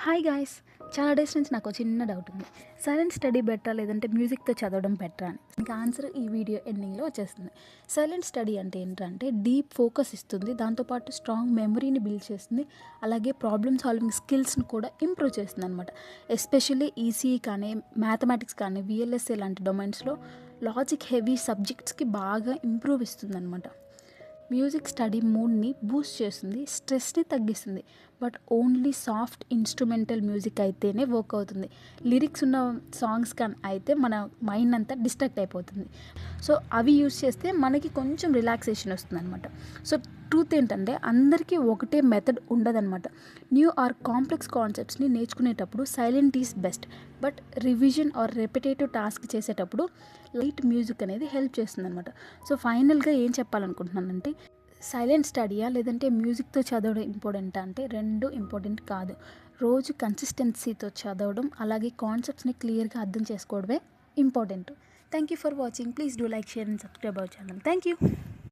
Hi guys! చాలా days నుంచి నాకు చిన్న డౌట్ ఉంది. సైలెంట్ స్టడీ బెటరా? లేదంటే మ్యూజిక్‌తో చదవడం బెటరా అని. మీకు ఆన్సర్ ఈ వీడియో ఎండింగ్‌లో వచ్చేస్తుంది. సైలెంట్ స్టడీ అంటే ఏంటంటే డీప్ ఫోకస్ ఇస్తుంది. దాంతో పాటు స్ట్రాంగ్ మెమరీని బిల్డ్ చేస్తుంది. అలాగే ప్రాబ్లమ్ సాల్వింగ్ స్కిల్స్‌ని కూడా ఇంప్రూవ్ చేస్తుందనమాట. ఎస్పెషల్లీ ఈసీఈ కానీ, మ్యాథమెటిక్స్ కానీ, వీఎల్ఎస్ఏ లాంటి డొమైన్స్‌లో లాజిక్ హెవీ సబ్జెక్ట్స్‌కి బాగా ఇంప్రూవ్ ఇస్తుందనమాట. మ్యూజిక్ స్టడీ మూడ్ని బూస్ట్ చేస్తుంది, స్ట్రెస్ని తగ్గిస్తుంది. But only soft instrumental music అయితేనే వర్క్ అవుతుంది. లిరిక్స్ ఉన్న సాంగ్స్ కానీ అయితే మన మైండ్ అంతా డిస్ట్రాక్ట్ అయిపోతుంది. సో అవి యూస్ చేస్తే మనకి కొంచెం రిలాక్సేషన్ వస్తుంది అనమాట. సో ట్రూత్ ఏంటంటే అందరికీ ఒకటే మెథడ్ ఉండదన్నమాట. న్యూ ఆర్ కాంప్లెక్స్ కాన్సెప్ట్స్ని నేర్చుకునేటప్పుడు silent is best. But revision or repetitive task చేసేటప్పుడు లైట్ మ్యూజిక్ అనేది హెల్ప్ చేస్తుంది అనమాట. సో ఫైనల్గా ఏం చెప్పాలనుకుంటున్నానంటే సైలెంట్ స్టడీయా లేదంటే మ్యూజిక్తో చదవడం ఇంపార్టెంటా అంటే రెండు ఇంపార్టెంట్ కాదు. రోజు కన్సిస్టెన్సీతో చదవడం అలాగే కాన్సెప్ట్స్ని క్లియర్గా అర్థం చేసుకోవడమే important. Thank you for watching. Please do like, share and subscribe our channel. Thank you.